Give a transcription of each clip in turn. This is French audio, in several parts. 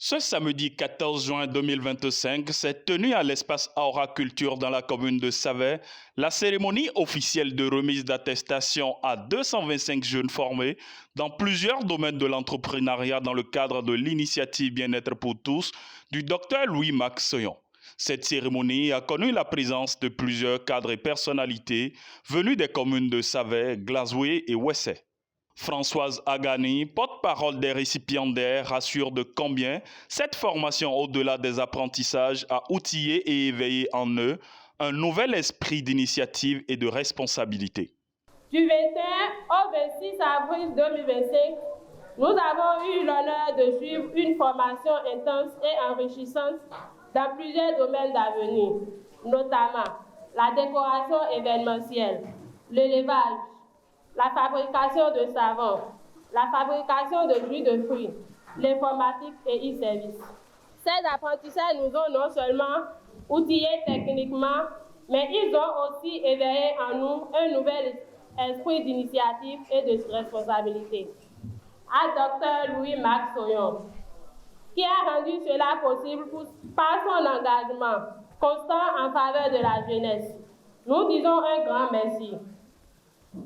Ce samedi 14 juin 2025 s'est tenue à l'espace Aura Culture dans la commune de Savay la cérémonie officielle de remise d'attestation à 225 jeunes formés dans plusieurs domaines de l'entrepreneuriat dans le cadre de l'initiative Bien-être pour tous du Dr Louis-Max Soyon. Cette cérémonie a connu la présence de plusieurs cadres et personnalités venus des communes de Savay, Glazoué et Ouessé. Françoise Agani, porte-parole des récipiendaires, rassure de combien cette formation au-delà des apprentissages a outillé et éveillé en eux un nouvel esprit d'initiative et de responsabilité. Du 21 au 26 avril 2025, nous avons eu l'honneur de suivre une formation intense et enrichissante dans plusieurs domaines d'avenir, notamment la décoration événementielle, l'élevage, la fabrication de savon, la fabrication de jus de fruits, l'informatique et e-service. Ces apprentissages nous ont non seulement outillés techniquement, mais ils ont aussi éveillé en nous un nouvel esprit d'initiative et de responsabilité. À Dr Louis-Max Soyon, qui a rendu cela possible par son engagement constant en faveur de la jeunesse. Nous disons un grand merci.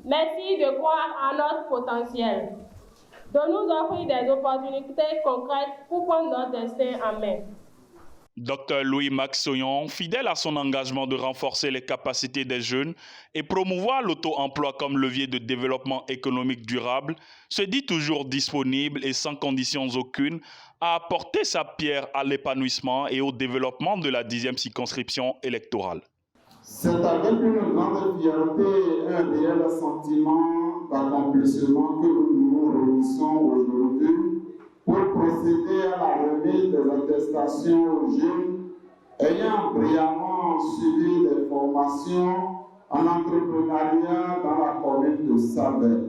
Merci de croire en notre potentiel, de nous offrir des opportunités concrètes pour prendre notre destin en main. Dr Louis-Max Soyon, fidèle à son engagement de renforcer les capacités des jeunes et promouvoir l'auto-emploi comme levier de développement économique durable, se dit toujours disponible et sans conditions aucune à apporter sa pierre à l'épanouissement et au développement de la 10e circonscription électorale. C'est avec une grande fierté et un réel sentiment d'accomplissement que nous nous réunissons aujourd'hui pour procéder à la remise des attestations aux jeunes ayant brillamment suivi des formations en entrepreneuriat dans la commune de Savay.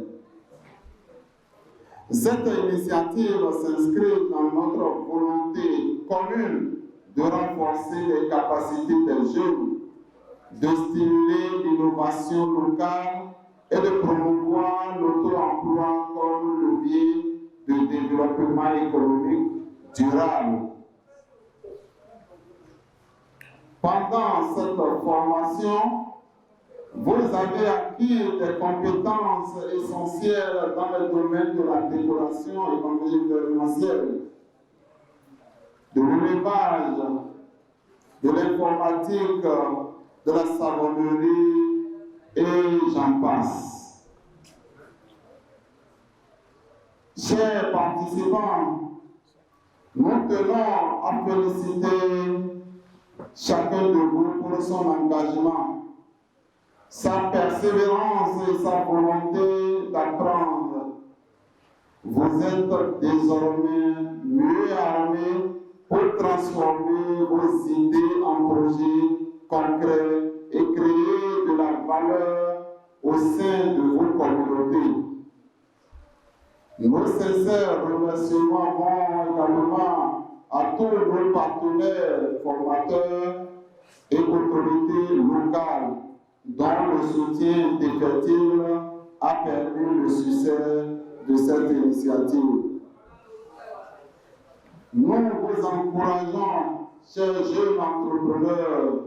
Cette initiative s'inscrit dans notre volonté commune de renforcer les capacités des jeunes, de stimuler l'innovation locale et de promouvoir l'auto-emploi comme levier de développement économique durable. Pendant cette formation, vous avez acquis des compétences essentielles dans le domaine de la décoration événementielle, de l'élevage, de l'informatique, de la savonnerie et j'en passe. Chers participants, nous tenons à féliciter chacun de vous pour son engagement, sa persévérance et sa volonté d'apprendre. Vous êtes désormais mieux armés pour transformer vos idées en projets concrets et créer de la valeur au sein de vos communautés. Nos sincères remerciements vont également à tous nos partenaires formateurs et autorités locales dont le soutien indéfectible a permis le succès de cette initiative. Nous vous encourageons, chers jeunes entrepreneurs,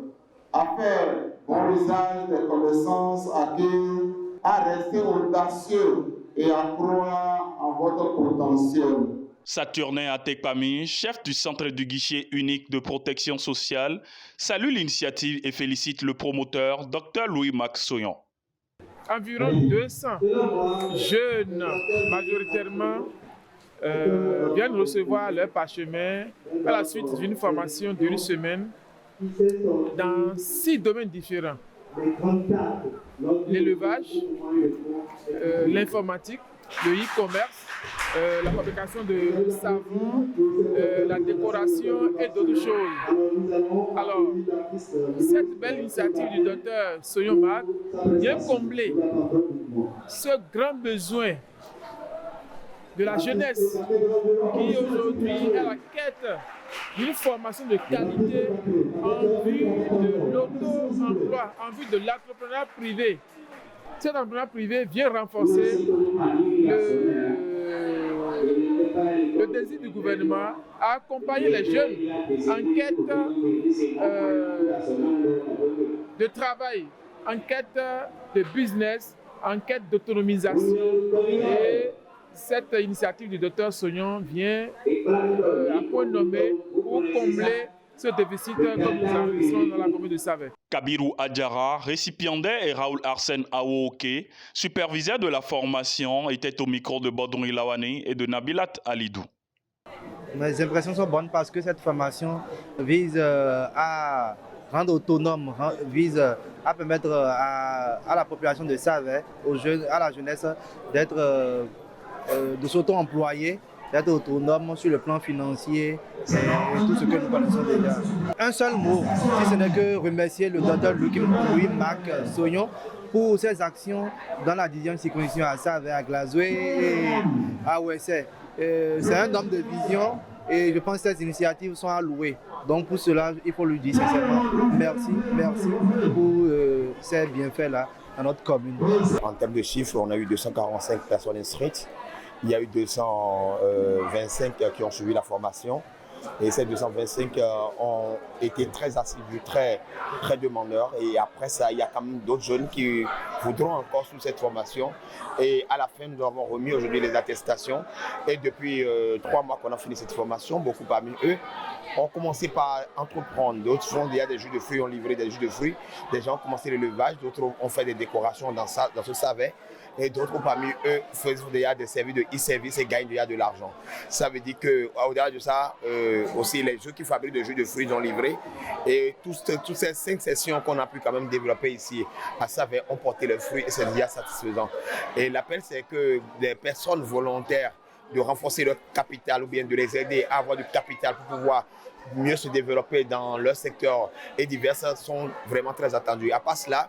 à faire bon usage des connaissances acquises, à rester audacieux et à croire en votre potentiel. Saturnin Atekpami, chef du centre du guichet unique de protection sociale, salue l'initiative et félicite le promoteur Dr Louis-Max Soyon. Environ 200 jeunes, majoritairement, viennent recevoir leur parchemin à la suite d'une formation d'une semaine dans 6 domaines différents. L'élevage, l'informatique, le e-commerce, la fabrication de savon, la décoration et d'autres choses. Alors, cette belle initiative du docteur Soyon Mag vient combler ce grand besoin de la jeunesse qui aujourd'hui est à la quête d'une formation de qualité en vue de l'auto-emploi, en vue de l'entrepreneuriat privé. Cet entrepreneur privé vient renforcer le désir du gouvernement à accompagner les jeunes en quête de travail, en quête de business, en quête d'autonomisation. Et cette initiative du Dr Sognon vient à point nommé pour combler ce déficit que nous enregistrons dans la commune de Savè. Kabirou Adjara, récipiendaire, et Raoul Arsène Awoke, superviseur de la formation, était au micro de Bodroui Lawani et de Nabilat Alidou. Mes impressions sont bonnes parce que cette formation vise à rendre autonome, vise à permettre à la population de Savè, aux jeunes, à la jeunesse, de s'auto-employer, d'être autonome sur le plan financier et tout ce que nous connaissons déjà. Un seul mot, si ce n'est que remercier le docteur Louis-Marc Sognon pour ses actions dans la 10e circonscription à Savè, à Glazoué et à Ouessé. C'est un homme de vision et je pense que ces initiatives sont à louer. Donc pour cela, il faut lui dire sincèrement merci pour ces bienfaits-là dans notre commune. En termes de chiffres, on a eu 245 personnes inscrites. Il y a eu 225 qui ont suivi la formation. Et ces 225 ont été très assidus, très demandeurs. Et après ça, il y a quand même d'autres jeunes qui voudront encore suivre cette formation. Et à la fin, nous avons remis aujourd'hui les attestations. Et depuis 3 mois qu'on a fini cette formation, beaucoup parmi eux ont commencé par entreprendre. D'autres font déjà des jus de fruits, ont livré des jus de fruits. Des gens ont commencé l'élevage, d'autres ont fait des décorations dans ce Savè. Et d'autres parmi eux font déjà des services de e-service et gagnent déjà de l'argent. Ça veut dire qu'au-delà de ça, aussi les jeux qui fabriquent des jus de fruits ont livré. Et toutes ces 5 sessions qu'on a pu quand même développer ici à Savè ont porté le fruit et c'est déjà satisfaisant. Et l'appel, c'est que des personnes volontaires de renforcer leur capital ou bien de les aider à avoir du capital pour pouvoir mieux se développer dans leur secteur et divers sont vraiment très attendus. À part cela,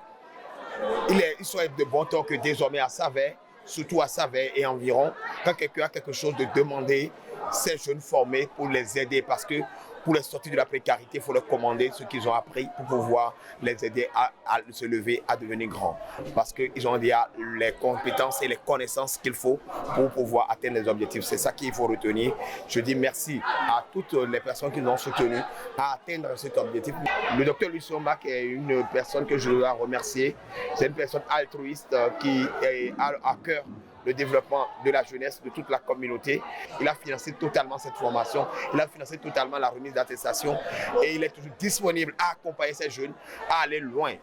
il serait de bon temps que désormais à Savè, surtout à Savè et environ, quand quelqu'un a quelque chose de demander, ces jeunes formés pour les aider parce que pour les sortir de la précarité, il faut leur commander ce qu'ils ont appris pour pouvoir les aider à se lever, à devenir grands. Parce qu'ils ont déjà les compétences et les connaissances qu'il faut pour pouvoir atteindre les objectifs. C'est ça qu'il faut retenir. Je dis merci à toutes les personnes qui nous ont soutenus à atteindre cet objectif. Le docteur Louis Sombac est une personne que je dois remercier. C'est une personne altruiste qui a à cœur le développement de la jeunesse, de toute la communauté. Il a financé totalement cette formation, il a financé totalement la remise d'attestation et il est toujours disponible à accompagner ces jeunes à aller loin